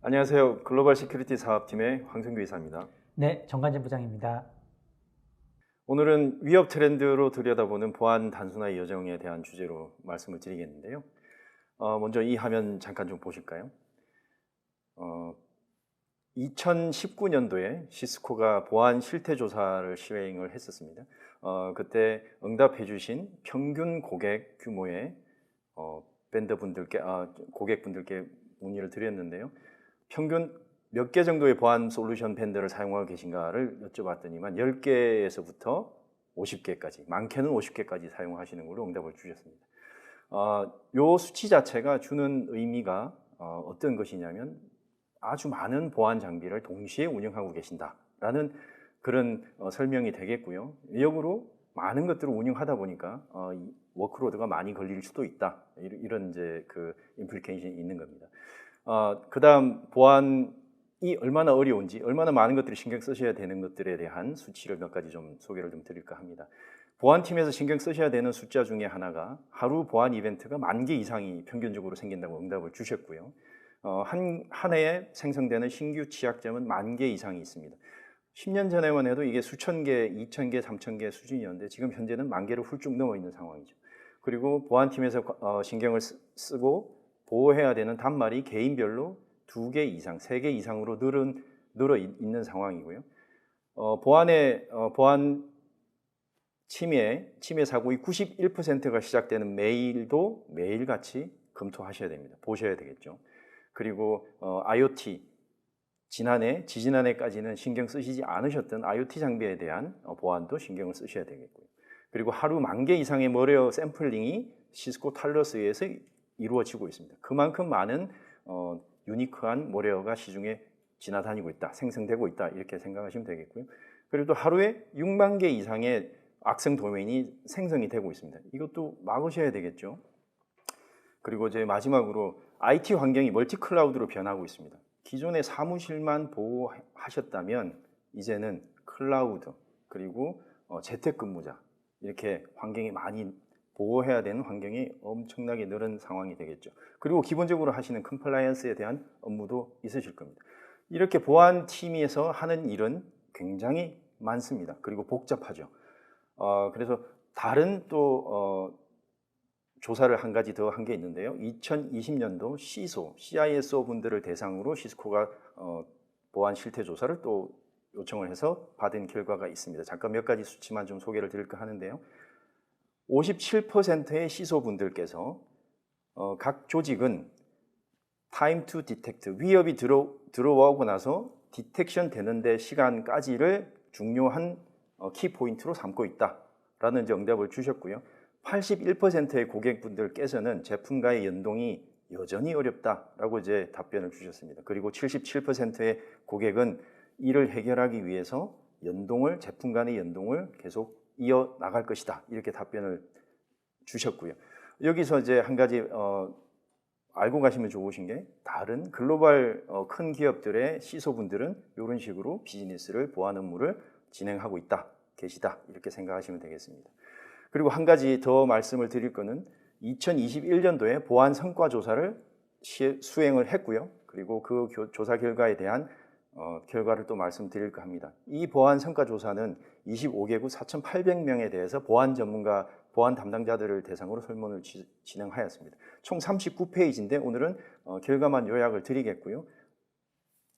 안녕하세요. 글로벌 시큐리티 사업팀의 황승규 이사입니다. 네, 정관진 부장입니다. 오늘은 위협 트렌드로 들여다보는 보안 단순화의 여정에 대한 주제로 말씀을 드리겠는데요. 먼저 이 화면 잠깐 좀 보실까요? 2019년도에 시스코가 보안 실태 조사를 시행을 했었습니다. 그때 응답해 주신 평균 고객 규모의 밴더분들께, 고객분들께 문의를 드렸는데요. 평균 몇 개 정도의 보안 솔루션 밴더를 사용하고 계신가를 여쭤봤더니만 10개에서부터 50개까지, 많게는 50개까지 사용하시는 걸로 응답을 주셨습니다. 이 수치 자체가 주는 의미가 어떤 것이냐면 아주 많은 보안 장비를 동시에 운영하고 계신다라는 그런 설명이 되겠고요. 역으로 많은 것들을 운영하다 보니까 워크로드가 많이 걸릴 수도 있다. 이런 이제 그 임플리케이션이 있는 겁니다. 그다음 보안이 얼마나 어려운지, 얼마나 많은 것들이 신경 쓰셔야 되는 것들에 대한 수치를 몇 가지 좀 소개를 좀 드릴까 합니다. 보안팀에서 신경 쓰셔야 되는 숫자 중에 하나가 하루 보안 이벤트가 10,000개 이상이 평균적으로 생긴다고 응답을 주셨고요. 한 해에 생성되는 신규 취약점은 10,000개 이상이 있습니다. 10년 전에만 해도 이게 수천 개, 2,000개, 3,000개 수준이었는데 지금 현재는 10,000개를 훌쩍 넘어 있는 상황이죠. 그리고 보안팀에서 신경을 쓰고 보호해야 되는 단말이 개인별로 2개 이상, 3개 이상으로 늘어 있는 상황이고요. 보안 침해 사고의 91%가 시작되는 메일도 매일같이 검토하셔야 됩니다. 보셔야 되겠죠. 그리고 IoT, 지지난해까지는 신경 쓰시지 않으셨던 IoT 장비에 대한 보안도 신경을 쓰셔야 되겠고요. 그리고 하루 10,000개 이상의 머레어 샘플링이 시스코 탈러스에서 이루어지고 있습니다. 그만큼 많은 유니크한 머레어가 시중에 지나다니고 있다, 생성되고 있다 이렇게 생각하시면 되겠고요. 그리고 또 하루에 60,000개 이상의 악성 도메인이 생성이 되고 있습니다. 이것도 막으셔야 되겠죠. 그리고 이제 마지막으로 IT 환경이 멀티 클라우드로 변하고 있습니다. 기존에 사무실만 보호하셨다면 이제는 클라우드 그리고 재택근무자 이렇게 환경이 많이 보호해야 되는 환경이 엄청나게 늘은 상황이 되겠죠. 그리고 기본적으로 하시는 컴플라이언스에 대한 업무도 있으실 겁니다. 이렇게 보안팀에서 하는 일은 굉장히 많습니다. 그리고 복잡하죠. 그래서 다른 또 조사를 한 가지 더 한 게 있는데요. 2020년도 CISO 분들을 대상으로 시스코가 보안 실태 조사를 또 요청을 해서 받은 결과가 있습니다. 잠깐 몇 가지 수치만 좀 소개를 드릴까 하는데요. 57%의 CISO 분들께서 각 조직은 time to detect, 위협이 들어오고 나서 디텍션 되는데 시간까지를 중요한 키포인트로 삼고 있다라는 응답을 주셨고요. 81%의 고객분들께서는 제품과의 연동이 여전히 어렵다라고 이제 답변을 주셨습니다. 그리고 77%의 고객은 이를 해결하기 위해서 제품 간의 연동을 계속 이어 나갈 것이다 이렇게 답변을 주셨고요. 여기서 이제 한 가지 알고 가시면 좋으신 게 다른 글로벌 큰 기업들의 CISO분들은 이런 식으로 비즈니스를 보안 업무를 진행하고 계시다 이렇게 생각하시면 되겠습니다. 그리고 한 가지 더 말씀을 드릴 거는 2021년도에 보안 성과 조사를 수행을 했고요. 그리고 그 조사 결과에 대한 결과를 또 말씀드릴까 합니다. 이 보안 성과 조사는 25개국 4,800명에 대해서 보안 전문가, 보안 담당자들을 대상으로 설문을 진행하였습니다. 총 39페이지인데 오늘은 결과만 요약을 드리겠고요.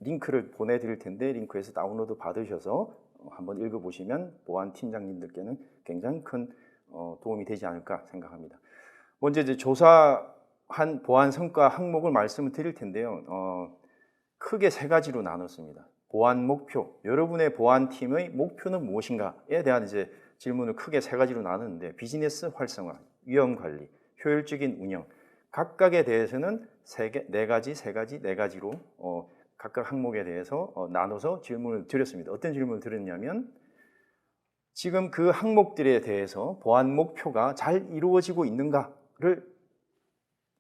링크를 보내드릴 텐데 링크에서 다운로드 받으셔서 한번 읽어보시면 보안 팀장님들께는 굉장히 큰 도움이 되지 않을까 생각합니다. 먼저 이제 조사한 보안 성과 항목을 말씀을 드릴 텐데요. 크게 3가지로 나눴습니다. 보안 목표, 여러분의 보안팀의 목표는 무엇인가에 대한 이제 질문을 크게 3가지로 나눴는데 비즈니스 활성화, 위험 관리, 효율적인 운영 각각에 대해서는 4가지, 4가지로 각각 항목에 대해서 나눠서 질문을 드렸습니다. 어떤 질문을 드렸냐면 지금 그 항목들에 대해서 보안 목표가 잘 이루어지고 있는가를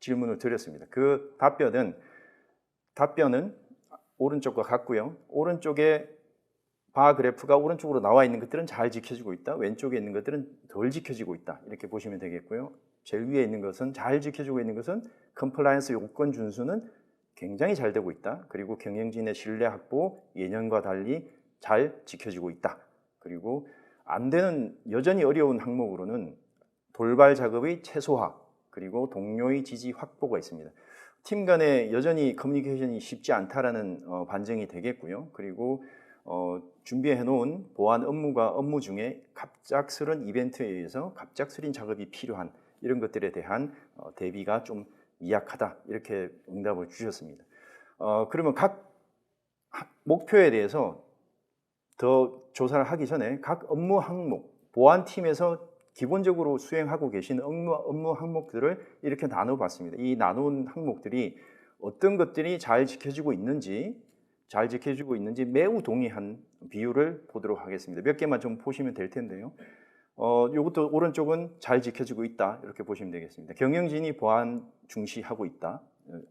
질문을 드렸습니다. 그 답변은 오른쪽과 같고요. 오른쪽에 바 그래프가 오른쪽으로 나와 있는 것들은 잘 지켜지고 있다. 왼쪽에 있는 것들은 덜 지켜지고 있다. 이렇게 보시면 되겠고요. 제일 위에 있는 것은 잘 지켜지고 있는 것은 컴플라이언스 요건 준수는 굉장히 잘 되고 있다. 그리고 경영진의 신뢰 확보 예년과 달리 잘 지켜지고 있다. 그리고 안 되는 여전히 어려운 항목으로는 돌발 작업의 최소화 그리고 동료의 지지 확보가 있습니다. 팀 간에 여전히 커뮤니케이션이 쉽지 않다라는 반증이 되겠고요. 그리고 준비해 놓은 보안 업무가 업무 중에 갑작스런 이벤트에 의해서 갑작스런 작업이 필요한 이런 것들에 대한 대비가 좀 미약하다 이렇게 응답을 주셨습니다. 그러면 각 목표에 대해서 더 조사를 하기 전에 각 업무 항목, 보안팀에서 기본적으로 수행하고 계신 업무 항목들을 이렇게 나눠봤습니다. 이 나눈 항목들이 어떤 것들이 잘 지켜지고 있는지 매우 동의한 비율을 보도록 하겠습니다. 몇 개만 좀 보시면 될 텐데요. 이것도 오른쪽은 잘 지켜지고 있다 이렇게 보시면 되겠습니다. 경영진이 보안 중시하고 있다.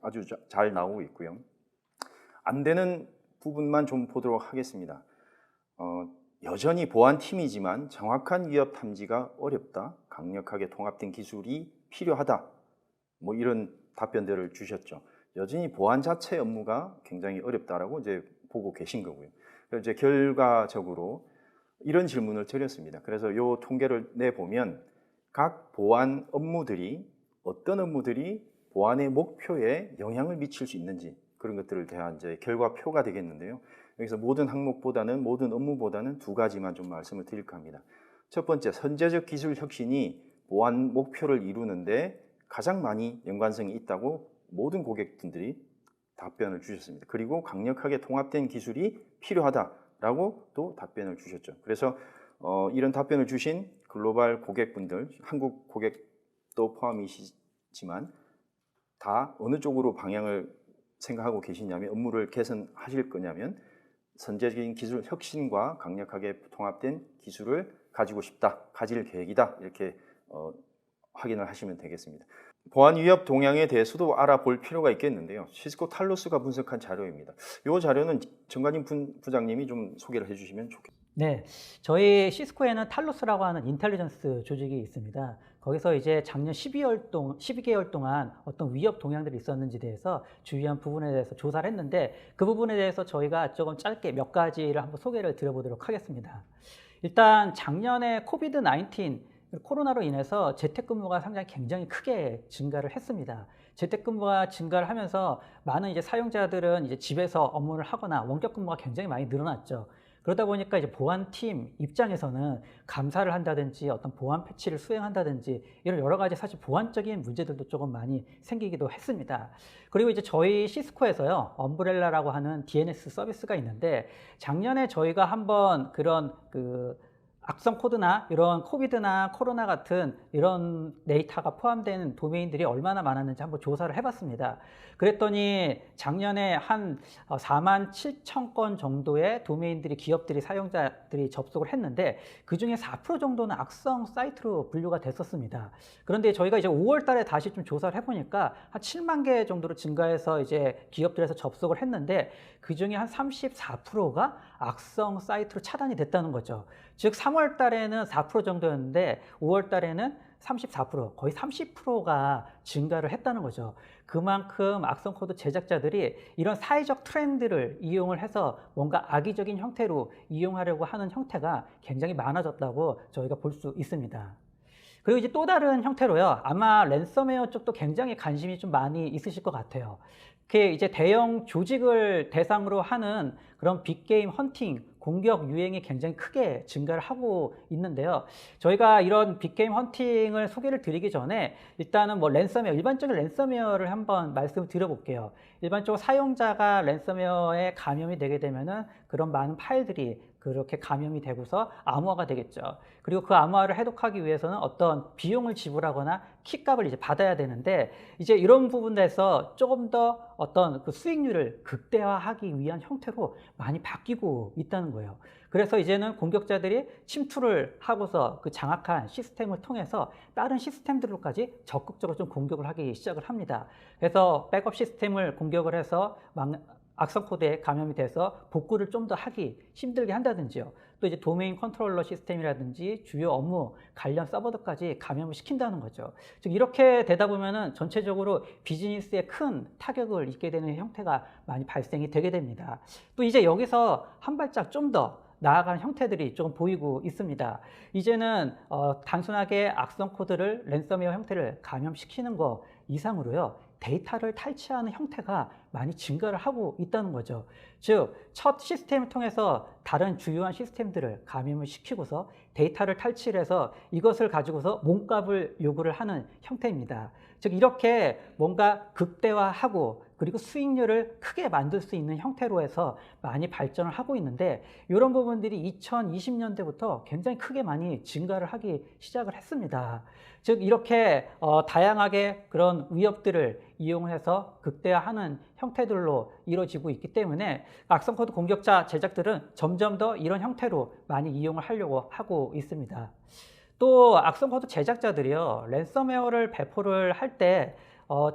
아주 잘 나오고 있고요. 안 되는 부분만 좀 보도록 하겠습니다. 여전히 보안팀이지만 정확한 위협 탐지가 어렵다. 강력하게 통합된 기술이 필요하다. 뭐 이런 답변들을 주셨죠. 여전히 보안 자체 업무가 굉장히 어렵다라고 이제 보고 계신 거고요. 그래서 이제 결과적으로 이런 질문을 드렸습니다. 그래서 이 통계를 내보면 각 보안 업무들이 어떤 업무들이 보안의 목표에 영향을 미칠 수 있는지 그런 것들을 대한 이제 결과표가 되겠는데요. 여기서 모든 항목보다는 모든 업무보다는 두 가지만 좀 말씀을 드릴까 합니다. 첫 번째, 선제적 기술 혁신이 보안 목표를 이루는데 가장 많이 연관성이 있다고 모든 고객분들이 답변을 주셨습니다. 그리고 강력하게 통합된 기술이 필요하다라고 또 답변을 주셨죠. 그래서 이런 답변을 주신 글로벌 고객분들, 한국 고객도 포함이시지만 다 어느 쪽으로 방향을 생각하고 계시냐면 업무를 개선하실 거냐면 선제적인 기술 혁신과 강력하게 통합된 기술을 가지고 싶다, 가질 계획이다 이렇게 확인을 하시면 되겠습니다. 보안 위협 동향에 대해서도 알아볼 필요가 있겠는데요. 시스코 탈로스가 분석한 자료입니다. 이 자료는 정관임 부장님이 좀 소개를 해주시면 좋겠습니다. 네, 저희 시스코에는 탈로스라고 하는 인텔리전스 조직이 있습니다. 거기서 이제 작년 12개월 동안 어떤 위협 동향들이 있었는지에 대해서 주요한 부분에 대해서 조사를 했는데 그 부분에 대해서 저희가 조금 짧게 몇 가지를 한번 소개를 드려보도록 하겠습니다. 일단 작년에 코비드-19 코로나로 인해서 재택근무가 상당히 굉장히 크게 증가를 했습니다. 재택근무가 증가를 하면서 많은 이제 사용자들은 이제 집에서 업무를 하거나 원격근무가 굉장히 많이 늘어났죠. 그러다 보니까 이제 보안팀 입장에서는 감사를 한다든지 어떤 보안 패치를 수행한다든지 이런 여러 가지 사실 보안적인 문제들도 조금 많이 생기기도 했습니다. 그리고 이제 저희 시스코에서요, 엄브렐라라고 하는 DNS 서비스가 있는데 작년에 저희가 한번 그런 악성 코드나 이런 코비드나 코로나 같은 이런 데이터가 포함된 도메인들이 얼마나 많았는지 한번 조사를 해봤습니다. 그랬더니 작년에 한 4만 7천 건 정도의 도메인들이 기업들이 사용자들이 접속을 했는데 그중에 4% 정도는 악성 사이트로 분류가 됐었습니다. 그런데 저희가 이제 5월 달에 다시 좀 조사를 해보니까 한 7만 개 정도로 증가해서 이제 기업들에서 접속을 했는데 그중에 한 34%가 악성 사이트로 차단이 됐다는 거죠. 즉 3월 달에는 4% 정도였는데 5월 달에는 34%, 거의 30%가 증가를 했다는 거죠. 그만큼 악성 코드 제작자들이 이런 사회적 트렌드를 이용을 해서 뭔가 악의적인 형태로 이용하려고 하는 형태가 굉장히 많아졌다고 저희가 볼 수 있습니다. 그리고 이제 또 다른 형태로요. 아마 랜섬웨어 쪽도 굉장히 관심이 좀 많이 있으실 것 같아요. 그게 이제 대형 조직을 대상으로 하는 그런 빅게임 헌팅, 공격 유행이 굉장히 크게 증가를 하고 있는데요. 저희가 이런 빅게임 헌팅을 소개를 드리기 전에 일단은 뭐 랜섬웨어, 일반적인 랜섬웨어를 한번 말씀을 드려볼게요. 일반적으로 사용자가 랜섬웨어에 감염이 되게 되면은 그런 많은 파일들이 그렇게 감염이 되고서 암호화가 되겠죠. 그리고 그 암호화를 해독하기 위해서는 어떤 비용을 지불하거나 키값을 이제 받아야 되는데 이제 이런 부분에서 조금 더 어떤 그 수익률을 극대화하기 위한 형태로 많이 바뀌고 있다는 거예요. 그래서 이제는 공격자들이 침투를 하고서 그 장악한 시스템을 통해서 다른 시스템들로까지 적극적으로 좀 공격을 하기 시작을 합니다. 그래서 백업 시스템을 공격을 해서 악성 코드에 감염이 돼서 복구를 좀 더 하기 힘들게 한다든지요. 또 이제 도메인 컨트롤러 시스템이라든지 주요 업무 관련 서버들까지 감염을 시킨다는 거죠. 즉 이렇게 되다 보면은 전체적으로 비즈니스에 큰 타격을 입게 되는 형태가 많이 발생이 되게 됩니다. 또 이제 여기서 한 발짝 좀 더 나아가는 형태들이 조금 보이고 있습니다. 이제는 단순하게 악성 코드를 랜섬웨어 형태를 감염시키는 거 이상으로요, 데이터를 탈취하는 형태가 많이 증가를 하고 있다는 거죠. 즉, 첫 시스템을 통해서 다른 주요한 시스템들을 감염을 시키고서 데이터를 탈취를 해서 이것을 가지고서 몸값을 요구를 하는 형태입니다. 즉, 이렇게 뭔가 극대화하고 그리고 수익률을 크게 만들 수 있는 형태로 해서 많이 발전을 하고 있는데, 이런 부분들이 2020년대부터 굉장히 크게 많이 증가를 하기 시작을 했습니다. 즉 이렇게 다양하게 그런 위협들을 이용해서 극대화하는 형태들로 이루어지고 있기 때문에 악성 코드 공격자 제작들은 점점 더 이런 형태로 많이 이용을 하려고 하고 있습니다. 또 악성 코드 제작자들이요, 랜섬웨어를 배포를 할 때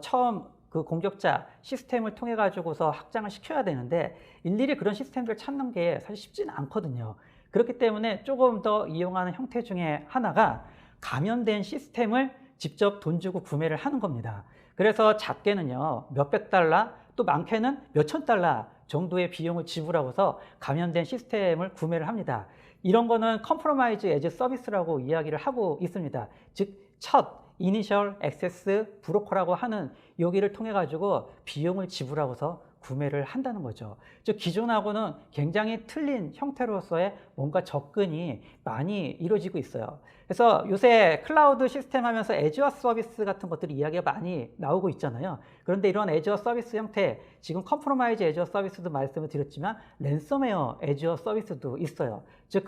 처음 그 공격자 시스템을 통해 가지고서 확장을 시켜야 되는데 일일이 그런 시스템들을 찾는 게 사실 쉽지는 않거든요. 그렇기 때문에 조금 더 이용하는 형태 중에 하나가 감염된 시스템을 직접 돈 주고 구매를 하는 겁니다. 그래서 작게는요, 몇백 달러, 또 많게는 몇천 달러 정도의 비용을 지불하고서 감염된 시스템을 구매를 합니다. 이런 거는 컴프로마이즈 에즈 서비스라고 이야기를 하고 있습니다. 즉, 첫 이니셜 액세스 브로커라고 하는 여기를 통해 가지고 비용을 지불하고서 구매를 한다는 거죠. 즉 기존하고는 굉장히 틀린 형태로서의 뭔가 접근이 많이 이루어지고 있어요. 그래서 요새 클라우드 시스템 하면서 애주어 서비스 같은 것들이 이야기가 많이 나오고 있잖아요. 그런데 이런 애주어 서비스 형태, 지금 컴프로마이즈 애주어 서비스도 말씀을 드렸지만 랜섬웨어 애주어 서비스도 있어요. 즉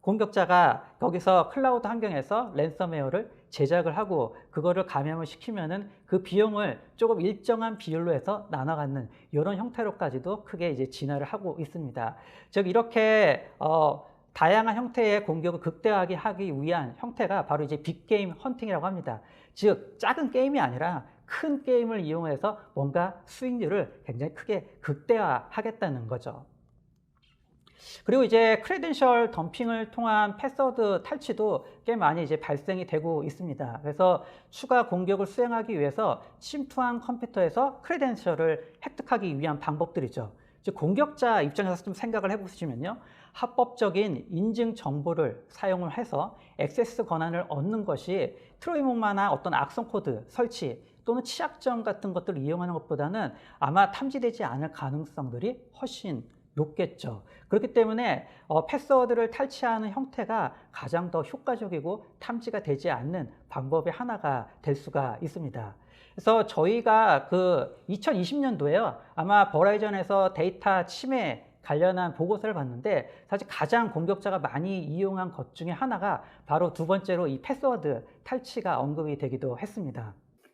공격자가 거기서 클라우드 환경에서 랜섬웨어를 제작을 하고 그거를 감염을 시키면은 그 비용을 조금 일정한 비율로 해서 나눠 갖는 이런 형태로까지도 크게 이제 진화를 하고 있습니다. 즉 이렇게 다양한 형태의 공격을 극대화하게 하기 위한 형태가 바로 이제 빅게임 헌팅이라고 합니다. 즉 작은 게임이 아니라 큰 게임을 이용해서 뭔가 수익률을 굉장히 크게 극대화하겠다는 거죠. 그리고 이제 크레덴셜 덤핑을 통한 패스워드 탈취도 꽤 많이 이제 발생이 되고 있습니다. 그래서 추가 공격을 수행하기 위해서 침투한 컴퓨터에서 크레덴셜을 획득하기 위한 방법들이죠. 즉 공격자 입장에서 좀 생각을 해보시면요, 합법적인 인증 정보를 사용을 해서 액세스 권한을 얻는 것이 트로이몽마나 어떤 악성 코드 설치 또는 취약점 같은 것들을 이용하는 것보다는 아마 탐지되지 않을 가능성들이 훨씬 높겠죠. 그렇기 때문에 패스워드를 탈취하는 형태가 가장 더 효과적이고 탐지가 되지 않는 방법의 하나가 될 수가 있습니다. 그래서 저희가 그 2020년도에요, 아마 버라이전에서 데이터 침해 관련한 보고서를 봤는데 사실 가장 공격자가 많이 이용한 것 중에 하나가 바로 두 번째로 이 패스워드 탈취가 언급이 되기도 했습니다.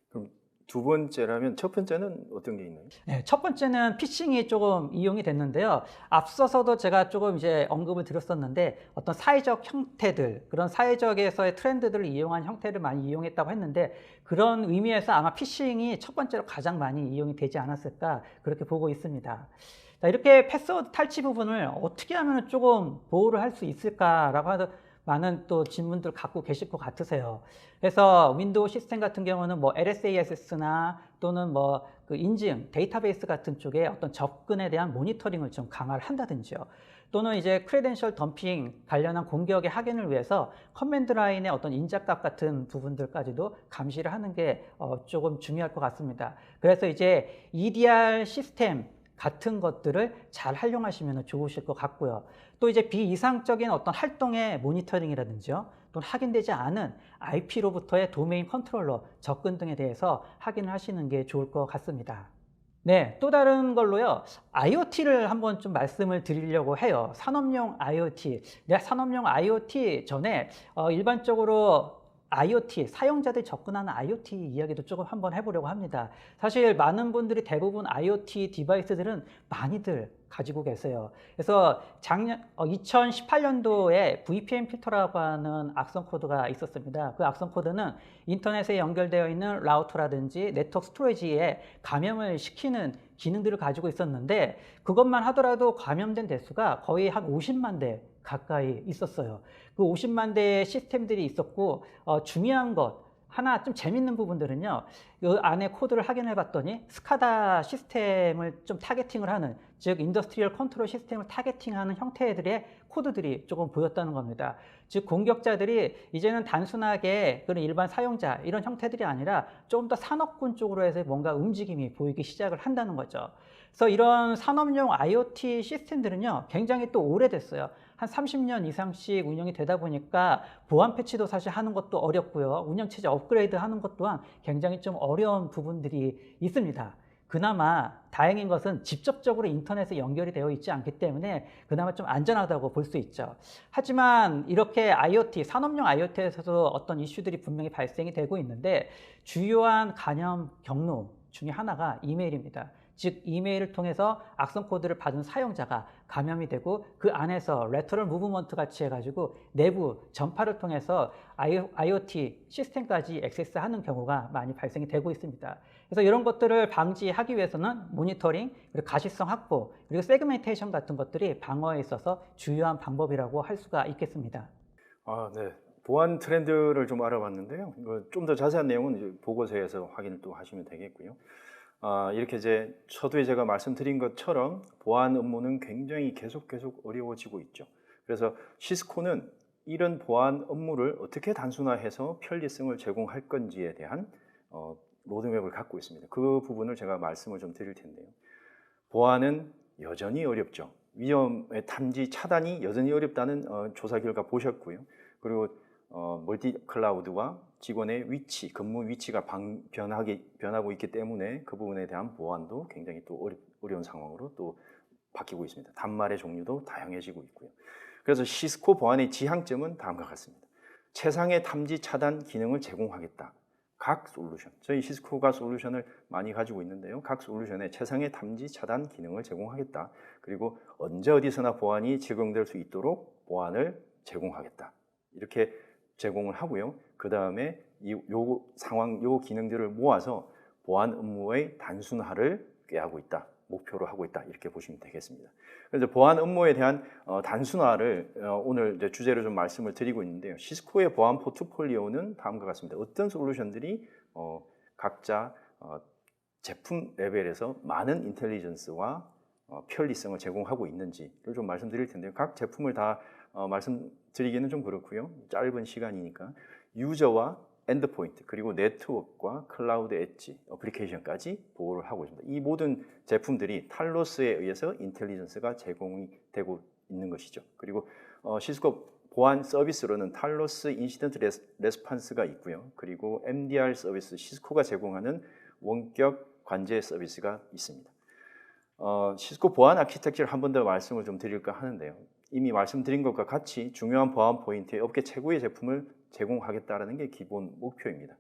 그럼 두 번째라면 첫 번째는 어떤 게 있나요? 네, 첫 번째는 피싱이 조금 이용이 됐는데요. 앞서서도 제가 조금 이제 언급을 드렸었는데 어떤 사회적 형태들, 그런 사회적에서의 트렌드들을 이용한 형태를 많이 이용했다고 했는데 그런 의미에서 아마 피싱이 첫 번째로 가장 많이 이용이 되지 않았을까 그렇게 보고 있습니다. 자, 이렇게 패스워드 탈취 부분을 어떻게 하면 조금 보호를 할 수 있을까라고 하는 많은 또 질문들 갖고 계실 것 같으세요. 그래서 윈도우 시스템 같은 경우는 뭐 LSAS나 또는 뭐 그 인증, 데이터베이스 같은 쪽에 어떤 접근에 대한 모니터링을 좀 강화를 한다든지요. 또는 이제 크레덴셜 덤핑 관련한 공격의 확인을 위해서 커맨드 라인의 어떤 인자값 같은 부분들까지도 감시를 하는 게 조금 중요할 것 같습니다. 그래서 이제 EDR 시스템 같은 것들을 잘 활용하시면 좋으실 것 같고요. 또 이제 비이상적인 어떤 활동의 모니터링이라든지요, 또는 확인되지 않은 IP로부터의 도메인 컨트롤러 접근 등에 대해서 확인을 하시는 게 좋을 것 같습니다. 네, 또 다른 걸로요, IoT를 한번 좀 말씀을 드리려고 해요. 산업용 IoT. 산업용 IoT 전에 일반적으로 IoT, 사용자들이 접근하는 IoT 이야기도 조금 한번 해보려고 합니다. 사실 많은 분들이 대부분 IoT 디바이스들은 많이들 가지고 계세요. 그래서 작년 2018년도에 VPN 필터라고 하는 악성 코드가 있었습니다. 그 악성 코드는 인터넷에 연결되어 있는 라우터라든지 네트워크 스토리지에 감염을 시키는 기능들을 가지고 있었는데 그것만 하더라도 감염된 대수가 거의 한 50만 대 가까이 있었어요. 그 50만 대의 시스템들이 있었고 중요한 것 하나 좀 재밌는 부분들은요. 이 안에 코드를 확인해 봤더니 스카다 시스템을 좀 타겟팅을 하는, 즉 인더스트리얼 컨트롤 시스템을 타겟팅하는 형태들의 코드들이 조금 보였다는 겁니다. 즉 공격자들이 이제는 단순하게 그런 일반 사용자 이런 형태들이 아니라 좀 더 산업군 쪽으로 해서 뭔가 움직임이 보이기 시작을 한다는 거죠. 그래서 이런 산업용 IoT 시스템들은요 굉장히 또 오래됐어요. 한 30년 이상씩 운영이 되다 보니까 보안 패치도 사실 하는 것도 어렵고요. 운영체제 업그레이드 하는 것 또한 굉장히 좀 어려운 부분들이 있습니다. 그나마 다행인 것은 직접적으로 인터넷에 연결이 되어 있지 않기 때문에 그나마 좀 안전하다고 볼 수 있죠. 하지만 이렇게 IoT, 산업용 IoT에서도 어떤 이슈들이 분명히 발생이 되고 있는데 주요한 감염 경로 중에 하나가 이메일입니다. 즉 이메일을 통해서 악성 코드를 받은 사용자가 감염이 되고 그 안에서 레터럴 무브먼트 같이 해가지고 내부 전파를 통해서 IoT 시스템까지 액세스하는 경우가 많이 발생이 되고 있습니다. 그래서 이런 것들을 방지하기 위해서는 모니터링, 그리고 가시성 확보, 그리고 세그멘테이션 같은 것들이 방어에 있어서 주요한 방법이라고 할 수가 있겠습니다. 네. 보안 트렌드를 좀 알아봤는데요. 좀 더 자세한 내용은 이제 보고서에서 확인을 또 하시면 되겠고요. 이렇게 이제 서두에 제가 말씀드린 것처럼 보안 업무는 굉장히 계속 어려워지고 있죠. 그래서 시스코는 이런 보안 업무를 어떻게 단순화해서 편리성을 제공할 건지에 대한 로드맵을 갖고 있습니다. 그 부분을 제가 말씀을 좀 드릴 텐데요. 보안은 여전히 어렵죠. 위험의 탐지 차단이 여전히 어렵다는 조사 결과 보셨고요. 그리고 멀티 클라우드와 직원의 위치, 근무 위치가 변하고 있기 때문에 그 부분에 대한 보안도 굉장히 또 어려운 상황으로 또 바뀌고 있습니다. 단말의 종류도 다양해지고 있고요. 그래서 시스코 보안의 지향점은 다음과 같습니다. 최상의 탐지 차단 기능을 제공하겠다. 각 솔루션, 저희 시스코가 솔루션을 많이 가지고 있는데요. 각 솔루션에 최상의 탐지 차단 기능을 제공하겠다. 그리고 언제 어디서나 보안이 적용될 수 있도록 보안을 제공하겠다. 이렇게 제공을 하고요. 그 다음에 요 기능들을 모아서 보안 업무의 단순화를 꾀하고 있다. 목표로 하고 있다. 이렇게 보시면 되겠습니다. 그래서 보안 업무에 대한 단순화를 오늘 이제 주제로 좀 말씀을 드리고 있는데요. 시스코의 보안 포트폴리오는 다음과 같습니다. 어떤 솔루션들이 각자 제품 레벨에서 많은 인텔리전스와 편리성을 제공하고 있는지를 좀 말씀드릴 텐데요. 각 제품을 다 말씀드리기는 좀 그렇고요. 짧은 시간이니까 유저와 엔드포인트 그리고 네트워크와 클라우드 엣지 어플리케이션까지 보호를 하고 있습니다. 이 모든 제품들이 탈로스에 의해서 인텔리전스가 제공이 되고 있는 것이죠. 그리고 시스코 보안 서비스로는 탈로스 인시던트 레스판스가 있고요. 그리고 MDR 서비스, 시스코가 제공하는 원격 관제 서비스가 있습니다. 시스코 보안 아키텍처를 한 번 더 말씀을 좀 드릴까 하는데요. 이미 말씀드린 것과 같이 중요한 보안 포인트에 업계 최고의 제품을 제공하겠다는 게 기본 목표입니다.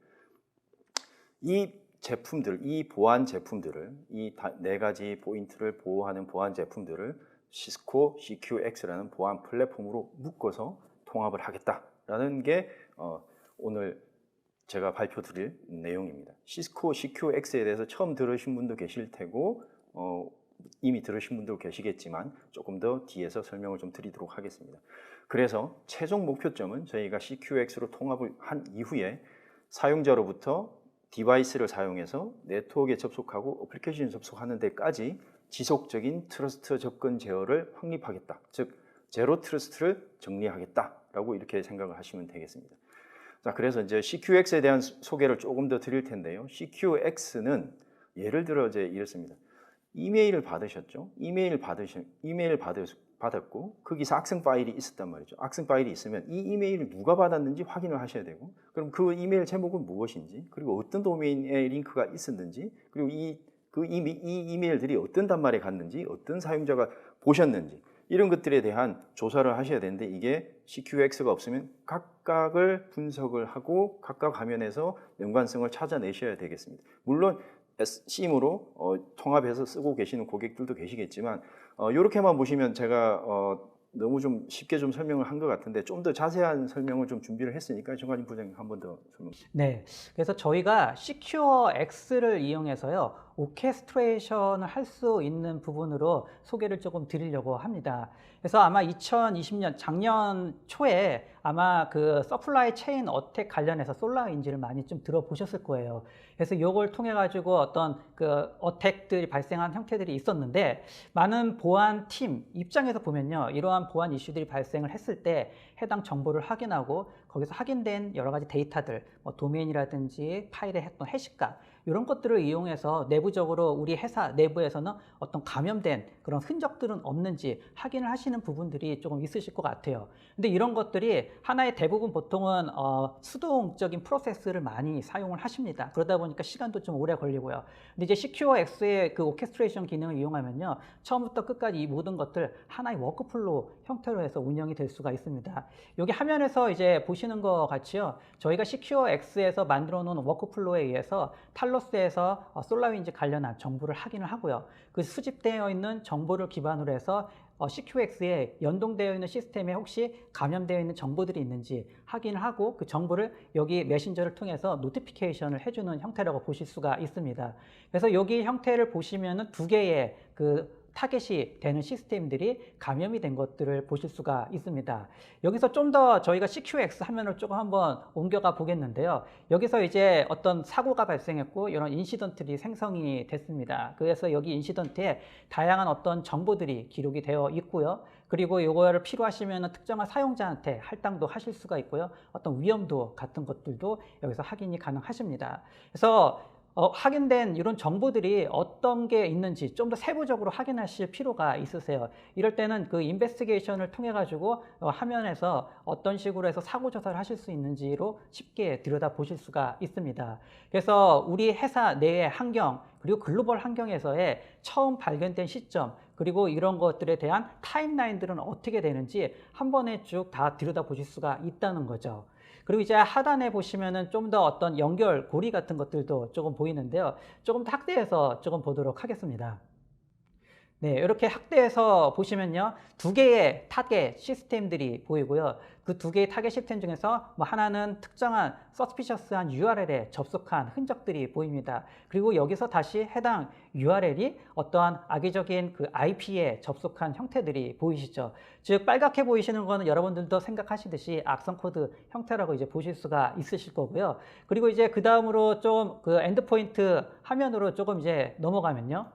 이 제품들, 이 보안 제품들을, 이 네 가지 포인트를 보호하는 보안 제품들을 시스코 CQX라는 보안 플랫폼으로 묶어서 통합을 하겠다라는 게 오늘 제가 발표 드릴 내용입니다. 시스코 CQX에 대해서 처음 들으신 분도 계실 테고 이미 들으신 분도 계시겠지만 조금 더 뒤에서 설명을 좀 드리도록 하겠습니다. 그래서 최종 목표점은 저희가 CQX로 통합을 한 이후에 사용자로부터 디바이스를 사용해서 네트워크에 접속하고 어플리케이션에 접속하는 데까지 지속적인 트러스트 접근 제어를 확립하겠다. 즉 제로 트러스트를 정리하겠다라고 이렇게 생각을 하시면 되겠습니다. 자, 그래서 이제 CQX에 대한 소개를 조금 더 드릴 텐데요. CQX는 예를 들어 이제 이렇습니다. 이메일을 받으셨죠? 이메일을 받았고 거기서 악성 파일이 있었단 말이죠. 악성 파일이 있으면 이 이메일을 누가 받았는지 확인을 하셔야 되고, 그럼 그 이메일 제목은 무엇인지, 그리고 어떤 도메인에 링크가 있었는지, 그리고 이 이메일들이 어떤 단말에 갔는지, 어떤 사용자가 보셨는지, 이런 것들에 대한 조사를 하셔야 되는데, 이게 CQX가 없으면 각각을 분석을 하고 각각 화면에서 연관성을 찾아내셔야 되겠습니다. 물론 SIM으로 통합해서 쓰고 계시는 고객들도 계시겠지만 이렇게만 보시면 제가 너무 좀 쉽게 좀 설명을 한 것 같은데 좀 더 자세한 설명을 좀 준비를 했으니까 정관임 부장님 한 번 더 설명. 네, 그래서 저희가 Secure X를 이용해서요 오케스트레이션을 할 수 있는 부분으로 소개를 조금 드리려고 합니다. 그래서 아마 2020년 작년 초에 아마 그 서플라이 체인 어택 관련해서 솔라윈지를 많이 좀 들어보셨을 거예요. 그래서 이걸 통해 가지고 어떤 그 어택들이 발생한 형태들이 있었는데, 많은 보안 팀 입장에서 보면요, 이러한 보안 이슈들이 발생을 했을 때 해당 정보를 확인하고 거기서 확인된 여러 가지 데이터들, 뭐 도메인이라든지 파일의 했던 해시값, 이런 것들을 이용해서 내부적으로 우리 회사 내부에서는 어떤 감염된 그런 흔적들은 없는지 확인을 하시는 부분들이 조금 있으실 것 같아요. 근데 이런 것들이 하나의 대부분 보통은 수동적인 프로세스를 많이 사용을 하십니다. 그러다 보니까 시간도 좀 오래 걸리고요. 근데 이제 시큐어X의 그 오케스트레이션 기능을 이용하면요, 처음부터 끝까지 이 모든 것들 하나의 워크플로우 형태로 해서 운영이 될 수가 있습니다. 여기 화면에서 이제 보시는 것 같이요, 저희가 시큐어X에서 만들어 놓은 워크플로우에 의해서 탈로스에서 솔라윈지 관련한 정보를 확인을 하고요. 그 수집되어 있는 정보를 기반으로 해서 CQX에 연동되어 있는 시스템에 혹시 감염되어 있는 정보들이 있는지 확인을 하고 그 정보를 여기 메신저를 통해서 노티피케이션을 해주는 형태라고 보실 수가 있습니다. 그래서 여기 형태를 보시면은 두 개의 그 타겟이 되는 시스템들이 감염이 된 것들을 보실 수가 있습니다. 여기서 좀 더 저희가 CQX 화면을 조금 한번 옮겨가 보겠는데요. 여기서 이제 어떤 사고가 발생했고 이런 인시던트들이 생성이 됐습니다. 그래서 여기 인시던트에 다양한 어떤 정보들이 기록이 되어 있고요. 그리고 이거를 필요하시면 특정한 사용자한테 할당도 하실 수가 있고요. 어떤 위험도 같은 것들도 여기서 확인이 가능하십니다. 그래서 확인된 이런 정보들이 어떤 게 있는지 좀 더 세부적으로 확인하실 필요가 있으세요. 이럴 때는 그 인베스티게이션을 통해 가지고 화면에서 어떤 식으로 해서 사고 조사를 하실 수 있는지로 쉽게 들여다 보실 수가 있습니다. 그래서 우리 회사 내의 환경 그리고 글로벌 환경에서의 처음 발견된 시점, 그리고 이런 것들에 대한 타임라인들은 어떻게 되는지 한 번에 쭉 다 들여다 보실 수가 있다는 거죠. 그리고 이제 하단에 보시면은 좀 더 어떤 연결 고리 같은 것들도 조금 보이는데요. 조금 더 확대해서 조금 보도록 하겠습니다. 네, 이렇게 확대해서 보시면요, 두 개의 타겟 시스템들이 보이고요. 그 두 개의 타겟 시스템 중에서 뭐 하나는 특정한 서스피셔스한 URL에 접속한 흔적들이 보입니다. 그리고 여기서 다시 해당 URL이 어떠한 악의적인 그 IP에 접속한 형태들이 보이시죠. 즉 빨갛게 보이시는 거는 여러분들도 생각하시듯이 악성 코드 형태라고 이제 보실 수가 있으실 거고요. 그리고 이제 그 다음으로 좀 그 엔드포인트 화면으로 조금 이제 넘어가면요,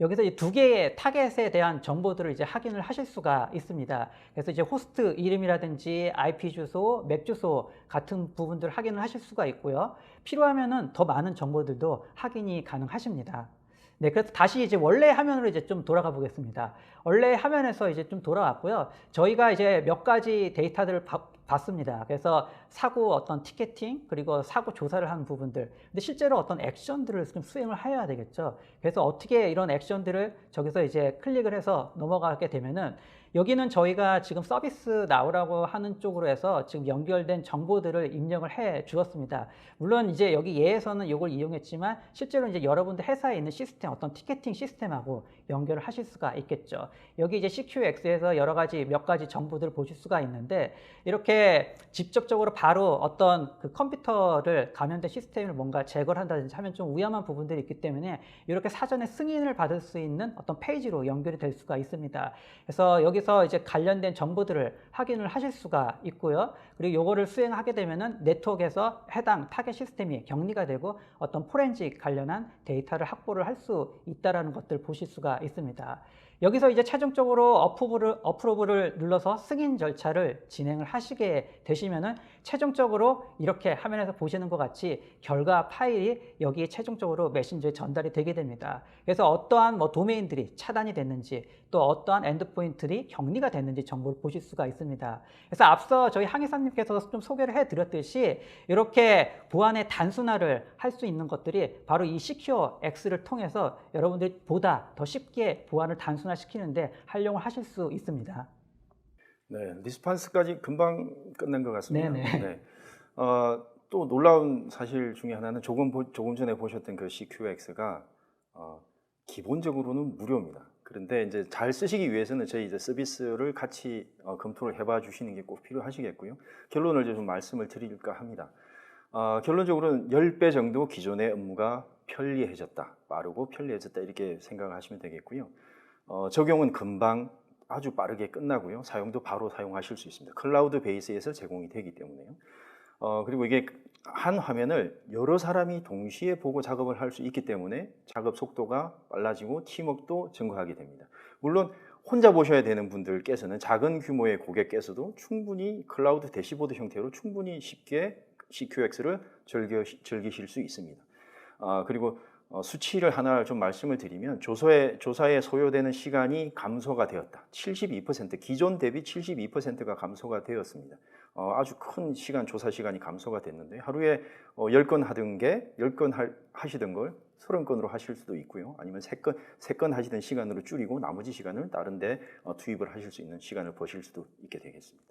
여기서 이 두 개의 타겟에 대한 정보들을 이제 확인을 하실 수가 있습니다. 그래서 이제 호스트 이름이라든지 IP 주소, 맥 주소 같은 부분들을 확인을 하실 수가 있고요. 필요하면은 더 많은 정보들도 확인이 가능하십니다. 네, 그래서 다시 이제 원래 화면으로 이제 좀 돌아가 보겠습니다. 원래 화면에서 이제 좀 돌아왔고요. 저희가 이제 몇 가지 데이터들을 봤습니다. 그래서 사고 어떤 티켓팅, 그리고 사고 조사를 하는 부분들. 근데 실제로 어떤 액션들을 좀 수행을 해야 되겠죠. 그래서 어떻게 이런 액션들을 저기서 이제 클릭을 해서 넘어가게 되면은, 여기는 저희가 지금 서비스 나우라고 하는 쪽으로 해서 지금 연결된 정보들을 입력을 해 주었습니다. 물론 이제 여기 예에서는 이걸 이용했지만 실제로 이제 여러분들 회사에 있는 시스템, 어떤 티켓팅 시스템하고 연결을 하실 수가 있겠죠. 여기 이제 CQX에서 여러 가지 몇 가지 정보들을 보실 수가 있는데, 이렇게 직접적으로 바로 어떤 그 컴퓨터를 감염된 시스템을 뭔가 제거를 한다든지 하면 좀 위험한 부분들이 있기 때문에 이렇게 사전에 승인을 받을 수 있는 어떤 페이지로 연결이 될 수가 있습니다. 그래서 여기서 이제 관련된 정보들을 확인을 하실 수가 있고요. 그리고 요거를 수행하게 되면은 네트워크에서 해당 타겟 시스템이 격리가 되고 어떤 포렌식 관련한 데이터를 확보를 할 수 있다라는 것들 보실 수가 있습니다. 여기서 이제 최종적으로 어프로브를 눌러서 승인 절차를 진행을 하시게 되시면은 최종적으로 이렇게 화면에서 보시는 것 같이 결과 파일이 여기에 최종적으로 메신저에 전달이 되게 됩니다. 그래서 어떠한 뭐 도메인들이 차단이 됐는지, 또 어떠한 엔드포인트들이 격리가 됐는지 정보를 보실 수가 있습니다. 그래서 앞서 저희 항해사님께서 좀 소개를 해드렸듯이 이렇게 보안의 단순화를 할 수 있는 것들이 바로 이 시큐어 X를 통해서 여러분들이 보다 더 쉽게 보안을 단순화시키는데 활용을 하실 수 있습니다. 네, 리스판스까지 금방 끝낸 것 같습니다. 네네. 네. 또 놀라운 사실 중에 하나는 조금 전에 보셨던 그 CQX가 기본적으로는 무료입니다. 그런데 이제 잘 쓰시기 위해서는 저희 이제 서비스를 같이 검토를 해봐 주시는 게 꼭 필요하시겠고요. 결론을 좀 말씀을 드릴까 합니다. 결론적으로는 10배 정도 기존의 업무가 편리해졌다, 빠르고 편리해졌다 이렇게 생각하시면 되겠고요. 적용은 금방 아주 빠르게 끝나고요. 사용도 바로 사용하실 수 있습니다. 클라우드 베이스에서 제공이 되기 때문에요. 그리고 이게 한 화면을 여러 사람이 동시에 보고 작업을 할 수 있기 때문에 작업 속도가 빨라지고 팀워크도 증가하게 됩니다. 물론 혼자 보셔야 되는 분들께서는 작은 규모의 고객께서도 충분히 클라우드 대시보드 형태로 충분히 쉽게 CQX를 즐기실 수 있습니다. 그리고 수치를 하나 좀 말씀을 드리면 조사에 소요되는 시간이 감소가 되었다. 72%, 기존 대비 72%가 감소가 되었습니다. 아주 큰 조사 시간이 감소가 됐는데 하루에 10건 하던 게 10건 하시던 걸 30건으로 하실 수도 있고요. 아니면 3건 하시던 시간으로 줄이고 나머지 시간을 다른 데 투입을 하실 수 있는 시간을 버실 수도 있게 되겠습니다.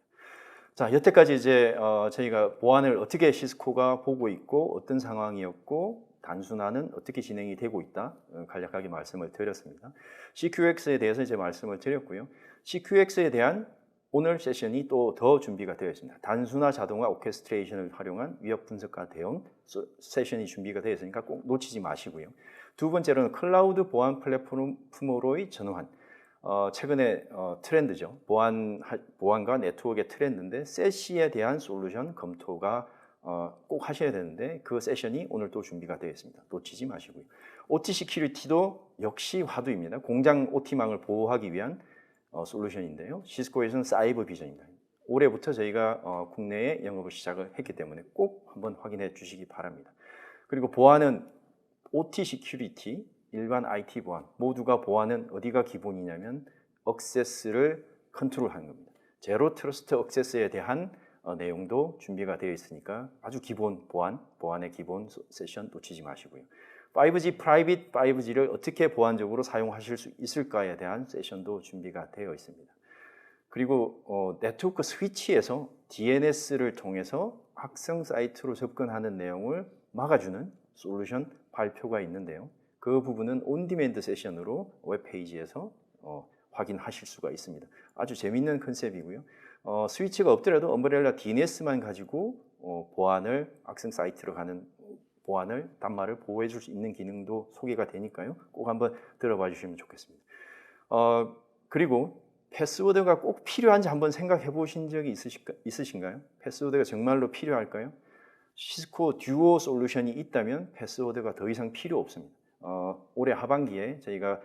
자, 여태까지 이제 저희가 보안을 어떻게 시스코가 보고 있고 어떤 상황이었고 단순화는 어떻게 진행이 되고 있다 간략하게 말씀을 드렸습니다. CQX에 대해서 이제 말씀을 드렸고요. CQX에 대한 오늘 세션이 또 더 준비가 되어 있습니다. 단순화 자동화 오케스트레이션을 활용한 위협 분석과 대응 세션이 준비가 되어 있으니까 꼭 놓치지 마시고요. 두 번째로는 클라우드 보안 플랫폼으로의 전환. 최근에 트렌드죠. 보안과 네트워크의 트렌드인데 세시에 대한 솔루션 검토가 꼭 하셔야 되는데 그 세션이 오늘 또 준비가 되어 있습니다. 놓치지 마시고요. OT 시큐리티도 역시 화두입니다. 공장 OT망을 보호하기 위한 솔루션인데요. 시스코에서는 사이버 비전입니다. 올해부터 저희가 국내에 영업을 시작을 했기 때문에 꼭 한번 확인해 주시기 바랍니다. 그리고 보안은 OT 시큐리티, 일반 IT 보안 모두가 보안은 어디가 기본이냐면 액세스를 컨트롤하는 겁니다. 제로 트러스트 액세스에 대한 내용도 준비가 되어 있으니까 아주 기본 보안의 기본 세션 놓치지 마시고요. 5G 프라이빗 5G를 어떻게 보안적으로 사용하실 수 있을까에 대한 세션도 준비가 되어 있습니다. 그리고 네트워크 스위치에서 DNS를 통해서 악성 사이트로 접근하는 내용을 막아주는 솔루션 발표가 있는데요. 그 부분은 온디맨드 세션으로 웹페이지에서 확인하실 수가 있습니다. 아주 재미있는 컨셉이고요. 스위치가 없더라도 엄브렐라 DNS만 가지고 보안을 악성 사이트로 가는 보안을 단말을 보호해 줄 수 있는 기능도 소개가 되니까요. 꼭 한번 들어봐 주시면 좋겠습니다. 그리고 패스워드가 꼭 필요한지 한번 생각해 보신 적이 있으신가요? 패스워드가 정말로 필요할까요? 시스코 듀오 솔루션이 있다면 패스워드가 더 이상 필요 없습니다. 올해 하반기에 저희가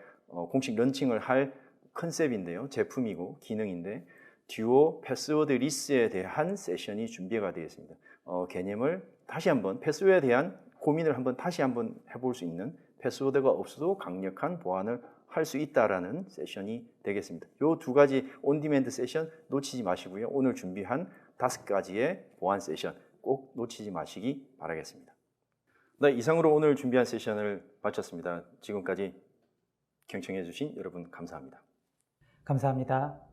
공식 런칭을 할 컨셉인데요. 제품이고 기능인데 듀오 패스워드 리스에 대한 세션이 준비가 되어 있습니다. 개념을 다시 한번 패스워드에 대한 고민을 다시 한번 해볼 수 있는 패스워드가 없어도 강력한 보안을 할 수 있다라는 세션이 되겠습니다. 이 두 가지 온디맨드 세션 놓치지 마시고요. 오늘 준비한 5가지의 보안 세션 꼭 놓치지 마시기 바라겠습니다. 네, 이상으로 오늘 준비한 세션을 마쳤습니다. 지금까지 경청해 주신 여러분 감사합니다. 감사합니다.